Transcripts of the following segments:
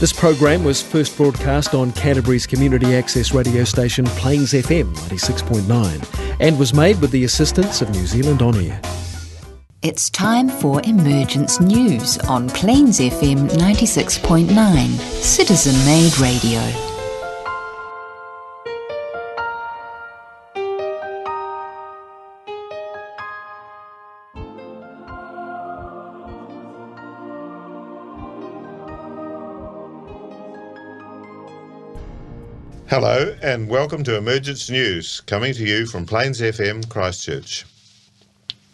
This program was first broadcast on Canterbury's community access radio station Plains FM 96.9 and was made with the assistance of New Zealand On Air. It's time for Emergence News on Plains FM 96.9, citizen-made radio. Hello and welcome to Emergence News, coming to you from Plains FM, Christchurch.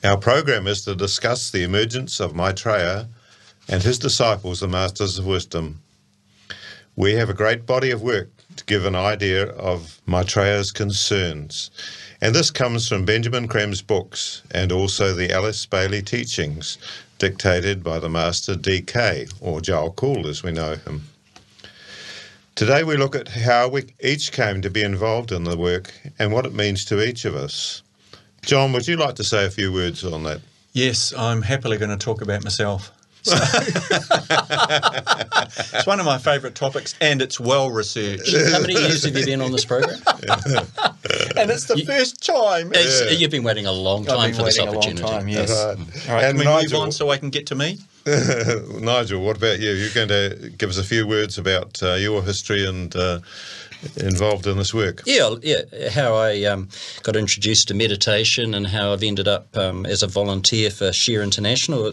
Our program is to discuss the emergence of Maitreya and his disciples, the Masters of Wisdom. We have a great body of work to give an idea of Maitreya's concerns, and this comes from Benjamin Crem's books and also the Alice Bailey Teachings, dictated by the Master DK, or Joel Cool as we know him. Today we look at how we each came to be involved in the work and what it means to each of us. John, would you like to say a few words on that? Yes, I'm happily going to talk about myself. So it's one of my favourite topics and it's well researched. How many years have you been on this program? And it's the first time. You've been waiting a long time for this opportunity. All right, and can we Nigel, move on so I can get to me? Nigel, what about you? You're going to give us a few words about your history and involved in this work. Yeah. How I got introduced to meditation and how I've ended up as a volunteer for Share International.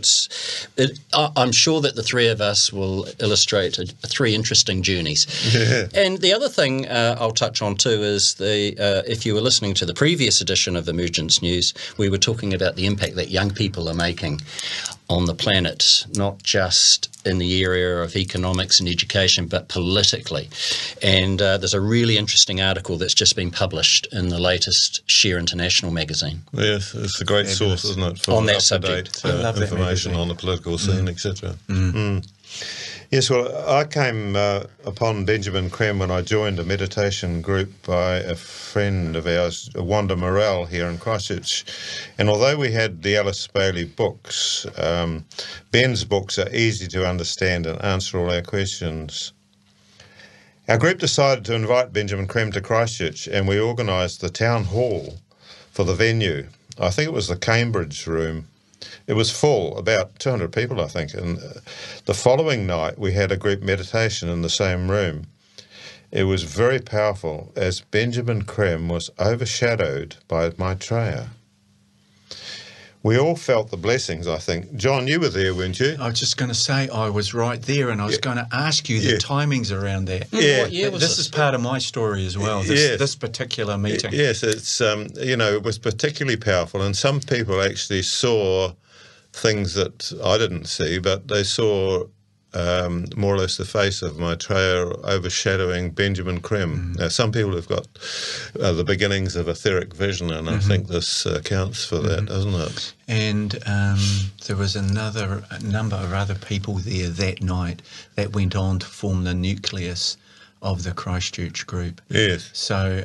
I'm sure that the three of us will illustrate three interesting journeys. Yeah. And the other thing I'll touch on too is if you were listening to the previous edition of Emergence News, we were talking about the impact that young people are making on the planet, not just in the area of economics and education, but politically. And there's a really interesting article that's just been published in the latest Share International magazine. Yes, it's a great source, isn't it, for on that up-to-date subject. Information on the political scene, etc. Yes, well, I came upon Benjamin Crem when I joined a meditation group by a friend of ours, Wanda Morell, here in Christchurch. And although we had the Alice Bailey books, Ben's books are easy to understand and answer all our questions. Our group decided to invite Benjamin Crem to Christchurch, and we organised the town hall for the venue. I think it was the Cambridge room. It was full, about 200 people, I think, and the following night we had a group meditation in the same room. It was very powerful as Benjamin Crem was overshadowed by Maitreya. We all felt the blessings, I think. John, you were there, weren't you? I was just going to say I was right there and I was going to ask you the timings around that. Yeah. What year was this is part of my story as well, this particular meeting. Yes, it's, it was particularly powerful, and some people actually saw things that I didn't see, but they saw more or less the face of Maitreya overshadowing Benjamin Crem. Now, some people have got the beginnings of etheric vision, and I think this accounts for that, doesn't it? And there was a number of other people there that night that went on to form the nucleus of the Christchurch group. Yes. So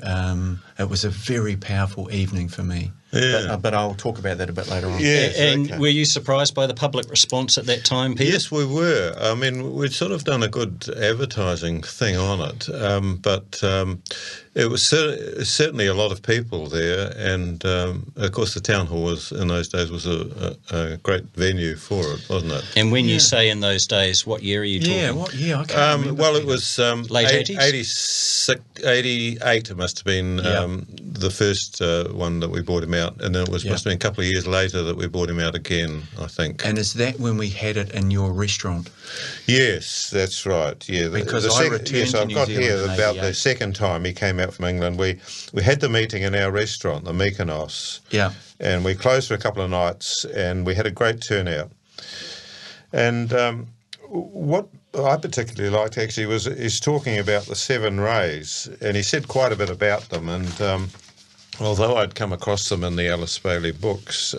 it was a very powerful evening for me. Yeah. But I'll talk about that a bit later on. Yes, And were you surprised by the public response at that time, Peter? Yes, we were. I mean, we'd sort of done a good advertising thing on it, but it was certainly a lot of people there, and of course the town hall in those days was a great venue for it, wasn't it? And when you say in those days, what year are you talking? Yeah, what year? I can't remember. Well, it was late 80s? 86, 88 it must have been the first one that we bought him out, and then it must have been a couple of years later that we bought him out again, I think. And is that when we had it in your restaurant? Yes, that's right. Yeah, because I returned to New Zealand I've got here in about 88. the second time he came out from England. We had the meeting in our restaurant, the Mykonos. Yeah. And we closed for a couple of nights, and we had a great turnout. And what I particularly liked actually was he's talking about the 7 rays, and he said quite a bit about them. And although I'd come across them in the Alice Bailey books,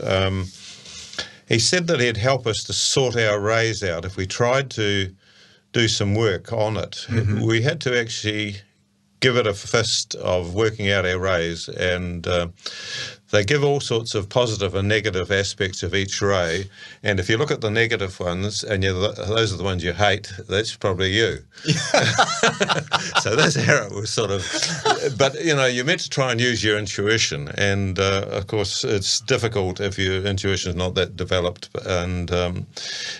he said that he'd help us to sort our rays out if we tried to do some work on it. We had to actually give it a fist of working out our rays, and They give all sorts of positive and negative aspects of each ray, and if you look at the negative ones, and those are the ones you hate, that's probably you. So that's how it was sort of. But, you know, you're meant to try and use your intuition, and of course it's difficult if your intuition is not that developed, and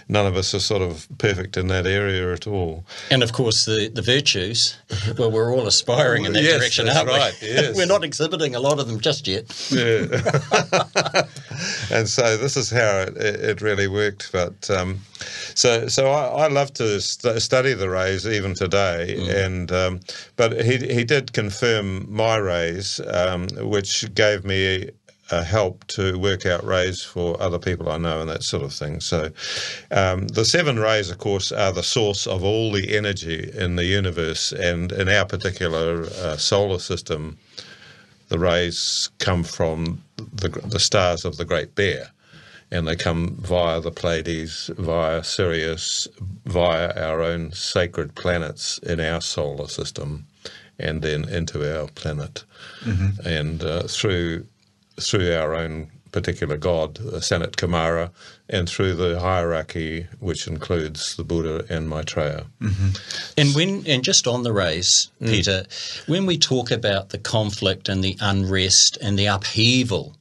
none of us are sort of perfect in that area at all. And of course the virtues, well, we're all aspiring in that direction, aren't we? Right, yes. We're not exhibiting a lot of them just yet. Yeah. And so this is how it really worked. But so I love to study the rays even today. And but he did confirm my rays, which gave me help to work out rays for other people I know and that sort of thing. So the 7 rays, of course, are the source of all the energy in the universe, and in our particular solar system, the rays come from the stars of the Great Bear, and they come via the Pleiades, via Sirius, via our own sacred planets in our solar system, and then into our planet, and through our own particular god, Sanat Kumara, and through the hierarchy, which includes the Buddha and Maitreya. And just on the rays, Peter, when we talk about the conflict and the unrest and the upheaval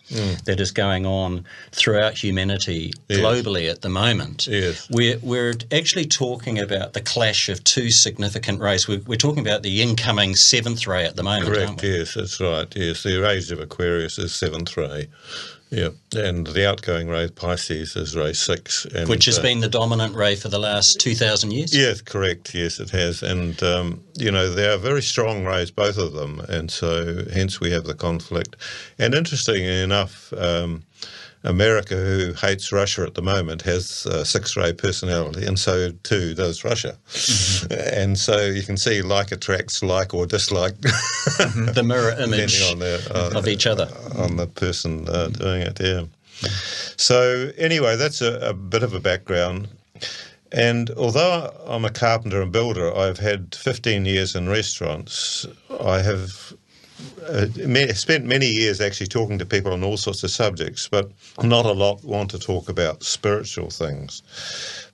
that is going on throughout humanity globally at the moment, we're actually talking about the clash of 2 significant rays. We're talking about the incoming 7th ray at the moment, aren't we? Yes, that's right. Yes, the age of Aquarius is 7th ray. Yeah, and the outgoing ray, Pisces, is ray 6. And, which has been the dominant ray for the last 2,000 years? Yes, correct. Yes, it has. And, you know, they are very strong rays, both of them. And so hence we have the conflict. And interestingly enough, America, who hates Russia at the moment, has a 6-ray personality, and so too does Russia. And so you can see like attracts like or dislike. The mirror image of each other. On the person doing it, yeah. So anyway, that's a bit of a background. And although I'm a carpenter and builder, I've had 15 years in restaurants. I have spent many years actually talking to people on all sorts of subjects, but not a lot want to talk about spiritual things.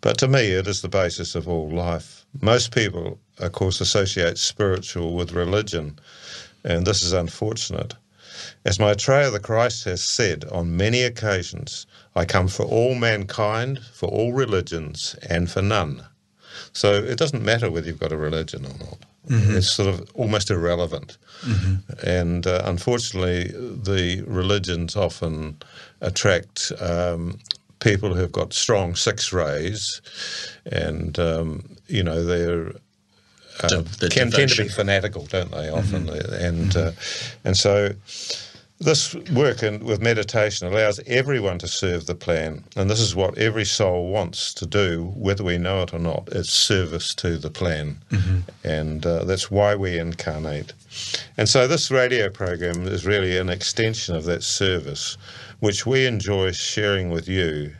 But to me, it is the basis of all life. Most people, of course, associate spiritual with religion, and this is unfortunate. As Maitreya the Christ has said on many occasions, I come for all mankind, for all religions, and for none. So it doesn't matter whether you've got a religion or not. It's sort of almost irrelevant. And unfortunately, the religions often attract people who've got strong 6 rays, and, you know, they're tend to be fanatical, don't they, often? And so this work with meditation allows everyone to serve the plan, and this is what every soul wants to do, whether we know it or not. It's service to the plan, and that's why we incarnate. And so this radio program is really an extension of that service, which we enjoy sharing with you,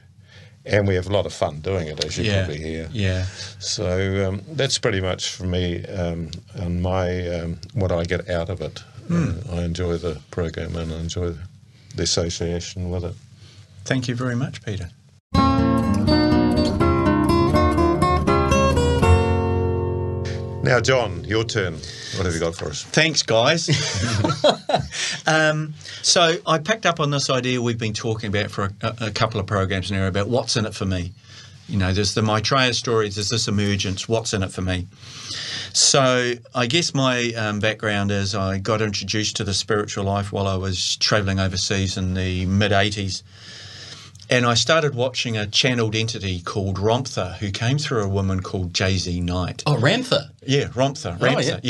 and we have a lot of fun doing it, as you probably hear. Yeah. So that's pretty much for me and my what I get out of it. I enjoy the program and I enjoy the association with it. Thank you very much, Peter. Now, John, your turn. What have you got for us? Thanks, guys. So I picked up on this idea we've been talking about for a couple of programs now about what's in it for me. You know, there's the Maitreya stories, there's this emergence, what's in it for me? So I guess my background is I got introduced to the spiritual life while I was travelling overseas in the mid-80s. And I started watching a channeled entity called Ramtha, who came through a woman called Jay-Z Knight. Oh, Ramtha? Yeah, Ramtha,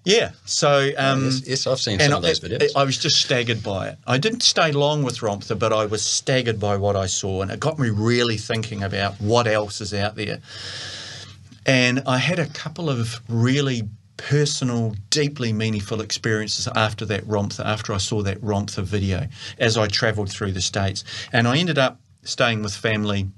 yeah. So yes, I've seen some of those videos. I was just staggered by it. I didn't stay long with Ramtha, but I was staggered by what I saw, and it got me really thinking about what else is out there. And I had a couple of really personal, deeply meaningful experiences after I saw that Ramtha video as I travelled through the States. And I ended up staying with family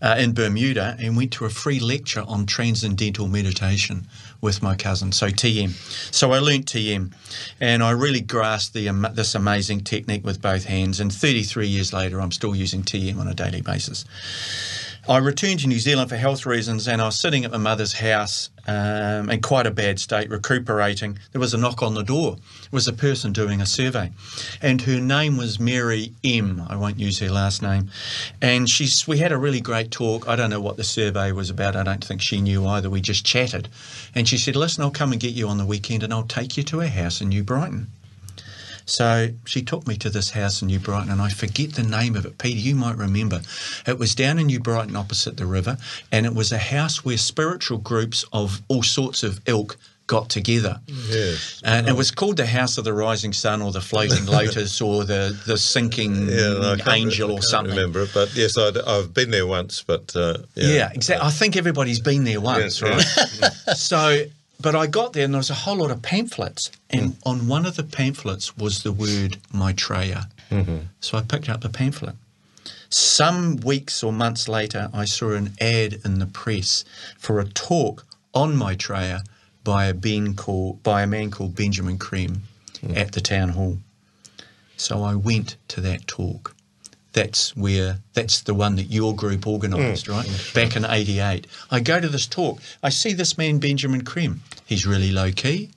in Bermuda and went to a free lecture on transcendental meditation with my cousin, so TM. So I learnt TM, and I really grasped this amazing technique with both hands, and 33 years later I'm still using TM on a daily basis. I returned to New Zealand for health reasons, and I was sitting at my mother's house in quite a bad state, recuperating. There was a knock on the door. It was a person doing a survey, and her name was Mary M. I won't use her last name. And we had a really great talk. I don't know what the survey was about. I don't think she knew either. We just chatted. And she said, listen, I'll come and get you on the weekend and I'll take you to a house in New Brighton. So she took me to this house in New Brighton, and I forget the name of it. Peter, you might remember. It was down in New Brighton opposite the river, and it was a house where spiritual groups of all sorts of ilk got together. Yes. And it was called the House of the Rising Sun, or the Floating Lotus, or the Sinking Angel, or something. I can't remember it, but yes, I've been there once. But yeah, exactly. I think everybody's been there once, right? So... But I got there and there was a whole lot of pamphlets, and on one of the pamphlets was the word Maitreya. Mm-hmm. So I picked up the pamphlet. Some weeks or months later, I saw an ad in the press for a talk on Maitreya by a man called Benjamin Creme at the town hall. So I went to that talk. That's the one that your group organised, right? Back in '88. I go to this talk. I see this man, Benjamin Creme. He's really low-key.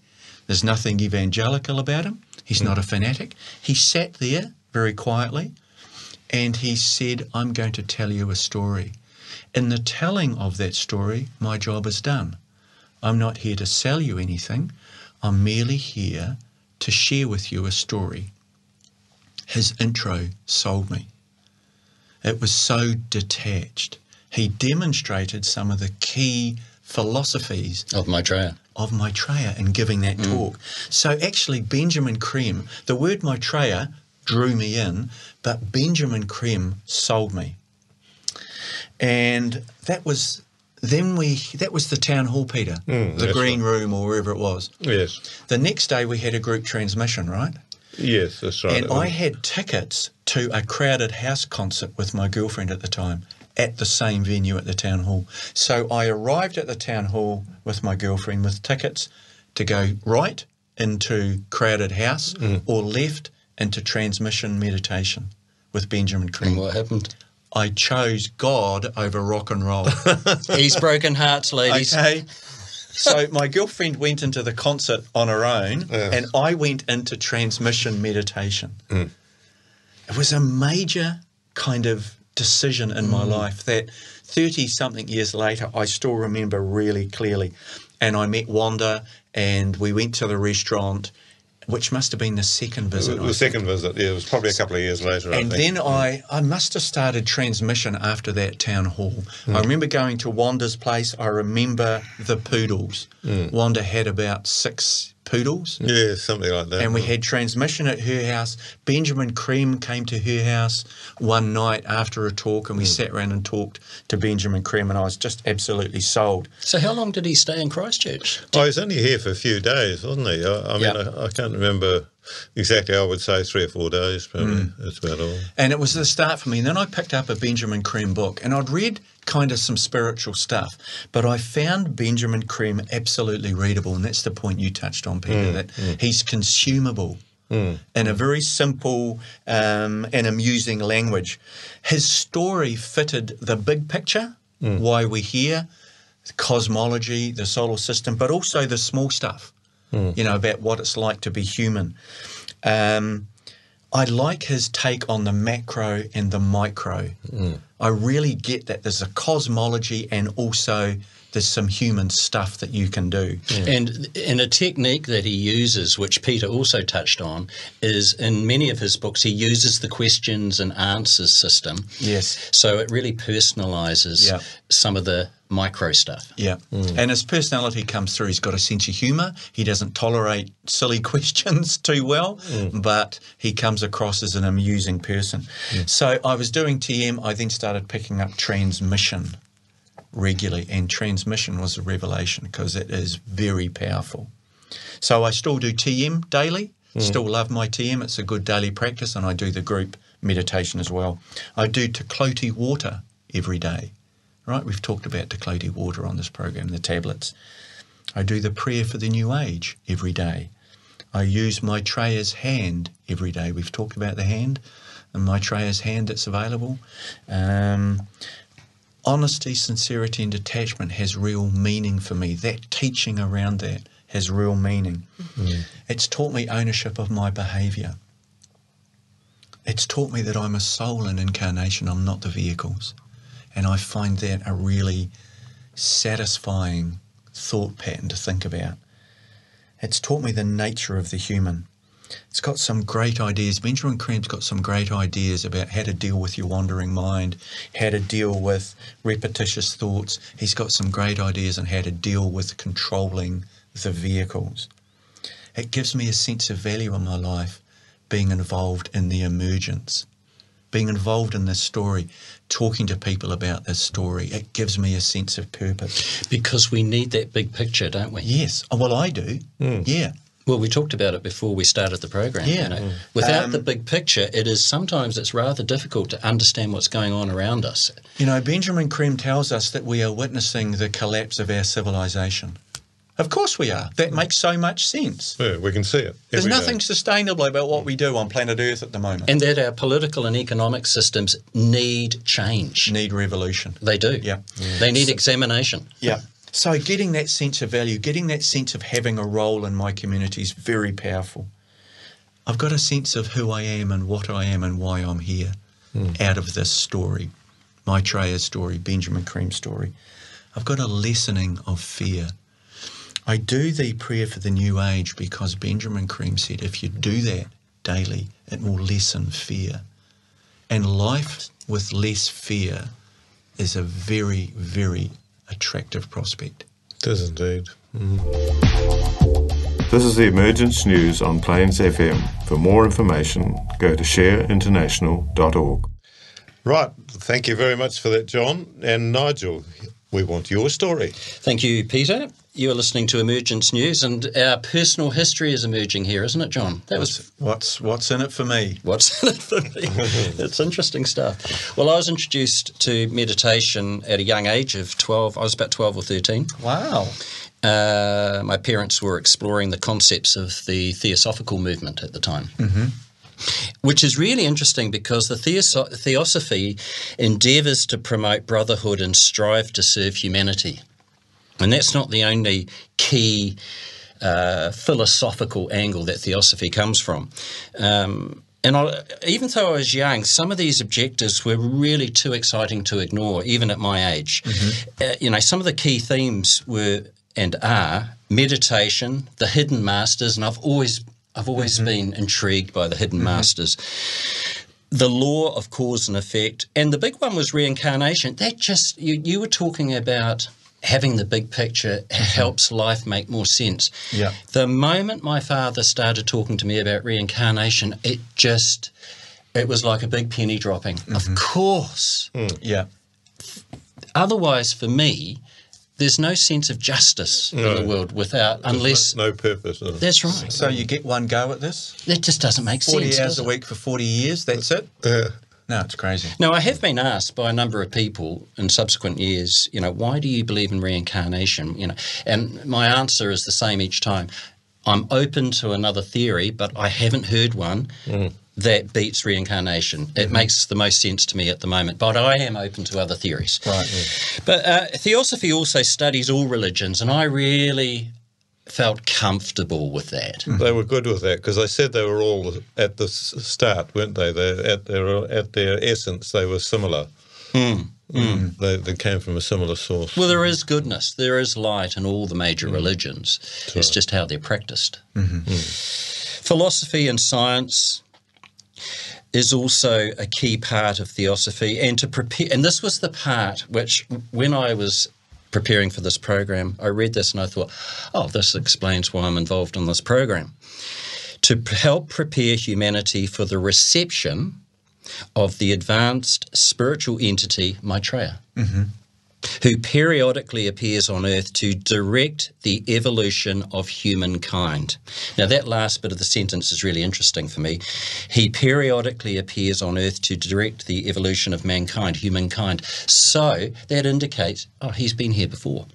There's nothing evangelical about him. He's not a fanatic. He sat there very quietly and he said, I'm going to tell you a story. In the telling of that story, my job is done. I'm not here to sell you anything. I'm merely here to share with you a story. His intro sold me. It was so detached. He demonstrated some of the key philosophies of Maitreya in giving that talk. So actually Benjamin Creme, the word Maitreya drew me in, but Benjamin Creme sold me. And that was the town hall, Peter, the green room or wherever it was. Yes. The next day we had a group transmission, right? Yes, that's right. And I had tickets to a Crowded House concert with my girlfriend at the time at the same venue at the town hall. So I arrived at the town hall with my girlfriend with tickets to go right into Crowded House or left into transmission meditation with Benjamin Creme. And what happened? I chose God over rock and roll. He's broken hearts, ladies. Okay. So my girlfriend went into the concert on her own, and I went into transmission meditation. It was a major kind of decision in my life that 30-something years later I still remember really clearly. And I met Wanda, and we went to the restaurant, which must have been the second visit. The second visit, yeah, it was probably a couple of years later. And then I must have started transmission after that town hall. I remember going to Wanda's place. I remember the poodles. Wanda had about 6 poodles. Yeah, something like that. And we had transmission at her house. Benjamin Creme came to her house one night after a talk, and we sat around and talked to Benjamin Creme, and I was just absolutely sold. So how long did he stay in Christchurch? Oh, he was only here for a few days, wasn't he? I mean, I can't remember exactly. I would say 3 or 4 days, probably. That's about all. And it was the start for me. And then I picked up a Benjamin Creme book, and I'd read kind of some spiritual stuff, but I found Benjamin Creme absolutely readable, and that's the point you touched on, Peter, that he's consumable in a very simple and amusing language. His story fitted the big picture, why we're here, the cosmology, the solar system, but also the small stuff, you know, about what it's like to be human. I like his take on the macro and the micro. I really get that there's a cosmology and also there's some human stuff that you can do. And a technique that he uses, which Peter also touched on, is in many of his books he uses the questions and answers system. Yes. So it really personalises some of the micro stuff. Yeah. And his personality comes through. He's got a sense of humour. He doesn't tolerate silly questions too well, but he comes across as an amusing person. So I was doing TM. I then started picking up transmission regularly, and transmission was a revelation because it is very powerful. So I still do TM daily, still love my TM. It's a good daily practice, and I do the group meditation as well. I do Te Cloti water every day. right? We've talked about Decloti water on this program, the tablets. I do the prayer for the new age every day. I use Maitreya's hand every day. We've talked about the hand, and Maitreya's hand that's available. Honesty, sincerity and detachment has real meaning for me. That teaching around that has real meaning. It's taught me ownership of my behaviour. It's taught me that I'm a soul in incarnation, I'm not the vehicles. And I find that a really satisfying thought pattern to think about. It's taught me the nature of the human. It's got some great ideas. Benjamin Cream's got some great ideas about how to deal with your wandering mind, how to deal with repetitious thoughts. He's got some great ideas on how to deal with controlling the vehicles. It gives me a sense of value in my life, being involved in the emergence, being involved in this story, talking to people about this story. It gives me a sense of purpose. Because we need that big picture, don't we? Yes. Well, I do. Yeah. Well, we talked about it before we started the program. Yeah. You know. Without the big picture, sometimes it's rather difficult to understand what's going on around us. You know, Benjamin Cream tells us that we are witnessing the collapse of our civilization. Of course we are. That makes so much sense. Yeah, we can see it. There's every nothing day. sustainable about what we do on planet Earth at the moment. And that our political and economic systems need change. Need revolution. They do. Yeah. They need examination. Yeah. So getting that sense of value, getting that sense of having a role in my community is very powerful. I've got a sense of who I am and what I am and why I'm here out of this story, Maitreya's story, Benjamin Cream's story. I've got a lessening of fear. I do the prayer for the new age because Benjamin Cream said if you do that daily, it will lessen fear. And life with less fear is a very, very attractive prospect. It is indeed. This is the Emergence News on Plains FM. For more information, go to shareinternational.org. Right. Thank you very much for that, John. And Nigel, we want your story. Thank you, Peter. You're listening to Emergence News, and our personal history is emerging here, isn't it, John? That was what's in it for me. What's in it for me? It's interesting stuff. Well, I was introduced to meditation at a young age of 12. I was about 12 or 13. Wow. My parents were exploring the concepts of the Theosophical movement at the time. Which is really interesting because the Theosophy endeavours to promote brotherhood and strive to serve humanity. And that's not the only key philosophical angle that Theosophy comes from. Even though I was young, some of these objectives were really too exciting to ignore, even at my age. Some of the key themes were and are meditation, the hidden masters, and I've always been intrigued by the hidden masters. The law of cause and effect, and the big one was reincarnation. That just you were talking about having the big picture helps life make more sense. Yeah. The moment my father started talking to me about reincarnation, it was like a big penny dropping. Of course. Yeah. Otherwise, for me, there's no sense of justice in the world unless no purpose. That's right. So you get one go at this? That just doesn't make 40 sense. hours a week for 40 years, that's it? No, it's crazy. Now, I have been asked by a number of people in subsequent years, why do you believe in reincarnation? And my answer is the same each time. I'm open to another theory, but I haven't heard one that beats reincarnation. It makes the most sense to me at the moment, but I am open to other theories. Right. Yeah. But Theosophy also studies all religions, and I really felt comfortable with that. They were good with that because they said they were all at the start, weren't they? At their essence, they were similar. They came from a similar source. Well, there is goodness, there is light in all the major religions. It's just how they're practiced. Philosophy and science is also a key part of Theosophy, and to prepare. And this was the part which, when I was preparing for this program, I read this and I thought, this explains why I'm involved in this program. To help prepare humanity for the reception of the advanced spiritual entity Maitreya. who periodically appears on Earth to direct the evolution of humankind. Now, that last bit of the sentence is really interesting for me. He periodically appears on Earth to direct the evolution of mankind, humankind. So that indicates, he's been here before.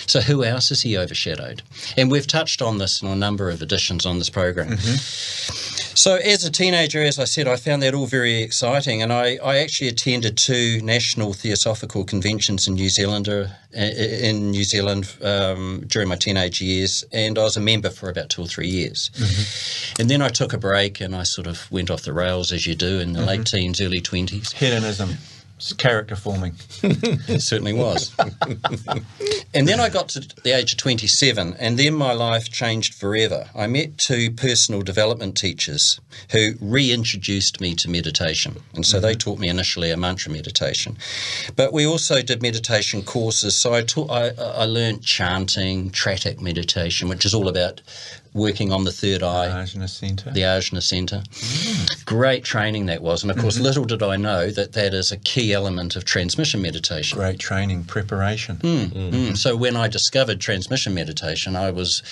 So who else has he overshadowed? And we've touched on this in a number of editions on this program. So as a teenager, as I said, I found that all very exciting, and I actually attended 2 national theosophical conventions in New Zealand during my teenage years, and I was a member for about 2 or 3 years. And then I took a break and I sort of went off the rails, as you do, in the late teens, early 20s. Hedonism. It's character forming. It certainly was. And then I got to the age of 27, and then my life changed forever. I met 2 personal development teachers who reintroduced me to meditation. And so they taught me initially a mantra meditation. But we also did meditation courses. So I learned chanting, tratic meditation, which is all about working on the third eye. The Ajna Centre. Great training that was. And of course, little did I know that is a key element of transmission meditation. Great training, preparation. So when I discovered transmission meditation, I was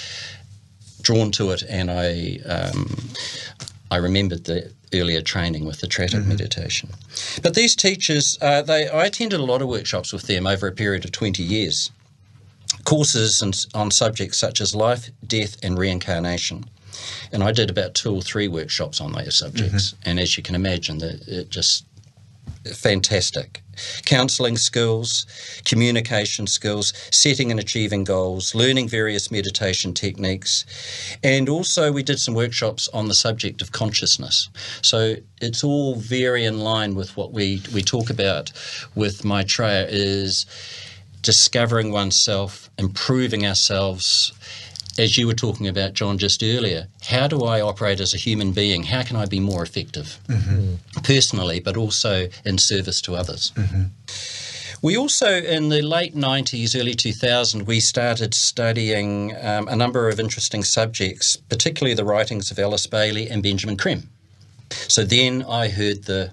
drawn to it, and I remembered the earlier training with the tratic meditation. But these teachers, I attended a lot of workshops with them over a period of 20 years. Courses on subjects such as life, death and reincarnation. And I did about 2 or 3 workshops on those subjects. And as you can imagine, it just fantastic. Counselling skills, communication skills, setting and achieving goals, learning various meditation techniques. And also we did some workshops on the subject of consciousness. So it's all very in line with what we talk about with Maitreya, is discovering oneself, improving ourselves. As you were talking about, John, just earlier, how do I operate as a human being? How can I be more effective personally, but also in service to others? We also, in the late 90s, early 2000s, we started studying a number of interesting subjects, particularly the writings of Alice Bailey and Benjamin Creme. So then I heard the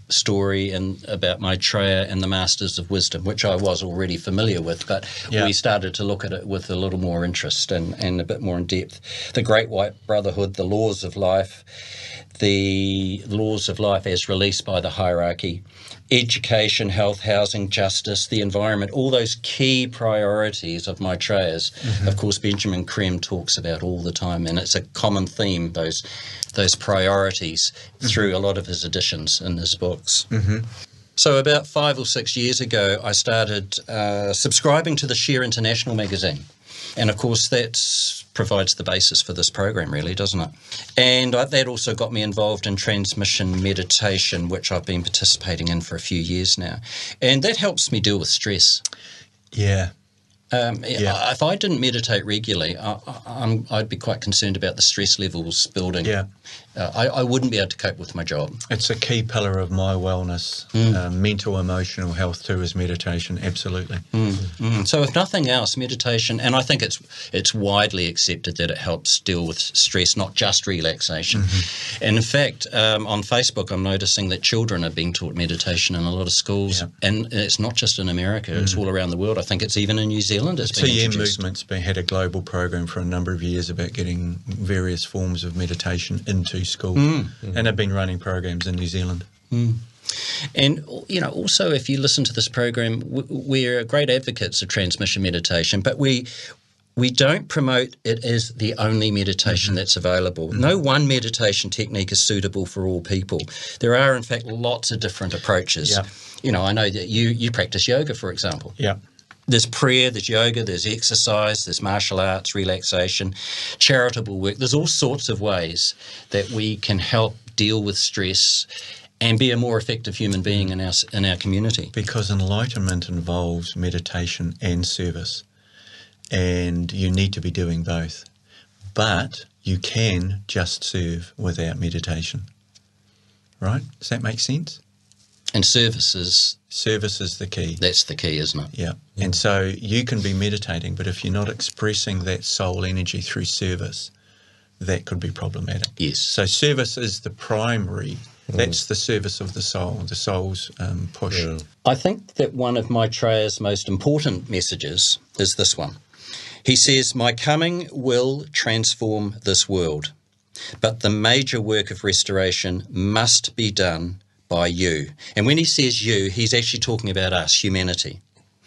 story about Maitreya and the Masters of Wisdom, which I was already familiar with, but we started to look at it with a little more interest and a bit more in depth. The Great White Brotherhood, the laws of life as released by the hierarchy, education, health, housing, justice, the environment, all those key priorities of Maitreya's. Of course, Benjamin Creme talks about all the time, and it's a common theme, those priorities through a lot of his editions in his books. So about 5 or 6 years ago, I started subscribing to the Share International magazine. And of course, that provides the basis for this program, really, doesn't it? And that also got me involved in transmission meditation, which I've been participating in for a few years now. And that helps me deal with stress. If I didn't meditate regularly, I'd be quite concerned about the stress levels building. I wouldn't be able to cope with my job. It's a key pillar of my wellness, mental, emotional health too, is meditation, absolutely. So if nothing else, meditation, and I think it's widely accepted that it helps deal with stress, not just relaxation. And in fact, on Facebook, I'm noticing that children are being taught meditation in a lot of schools, and it's not just in America, it's all around the world. I think it's even in New Zealand. The TM movement's had a global program for a number of years about getting various forms of meditation into school, and have been running programs in New Zealand. And, also if you listen to this program, we're great advocates of transmission meditation, but we don't promote it as the only meditation that's available. No one meditation technique is suitable for all people. There are, in fact, lots of different approaches. I know that you practice yoga, for example. There's prayer, there's yoga, there's exercise, there's martial arts, relaxation, charitable work. There's all sorts of ways that we can help deal with stress and be a more effective human being in our community. Because enlightenment involves meditation and service, and you need to be doing both. But you can just serve without meditation. Right? Does that make sense? And service is the key. That's the key, isn't it? Yeah. And so you can be meditating, but if you're not expressing that soul energy through service, that could be problematic. Yes. So service is the primary That's the service of the soul's push. Yeah. I think that one of Maitreya's most important messages is this one. He says, "My coming will transform this world, but the major work of restoration must be done by you." And when he says you, he's actually talking about us, humanity.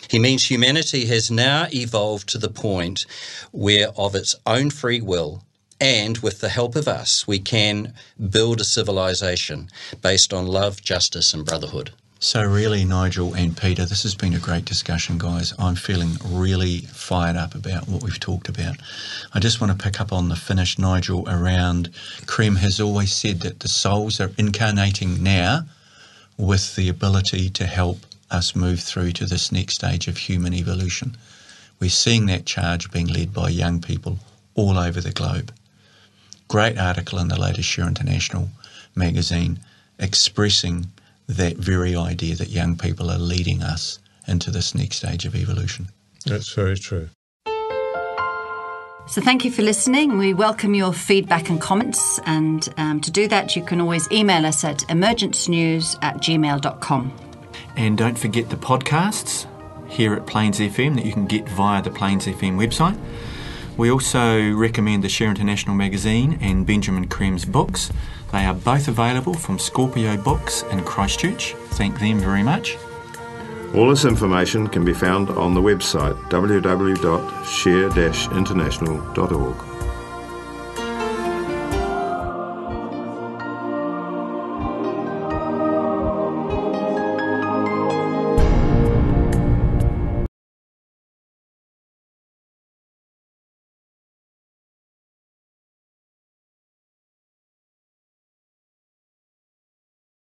He means humanity has now evolved to the point where, of its own free will, and with the help of us, we can build a civilization based on love, justice and brotherhood. So really, Nigel and Peter, this has been a great discussion, guys. I'm feeling really fired up about what we've talked about. I just want to pick up on the finish, Nigel, around Krem has always said that the souls are incarnating now with the ability to help us move through to this next stage of human evolution. We're seeing that charge being led by young people all over the globe. Great article in the latest Share International magazine expressing that very idea that young people are leading us into this next stage of evolution. That's very true. So thank you for listening. We welcome your feedback and comments, and to do that you can always email us at emergencenews@gmail.com. And don't forget the podcasts here at Plains FM that you can get via the Plains FM website. We also recommend the Share International magazine and Benjamin Krem's books. They are both available from Scorpio Books in Christchurch. Thank them very much. All this information can be found on the website www.share-international.org.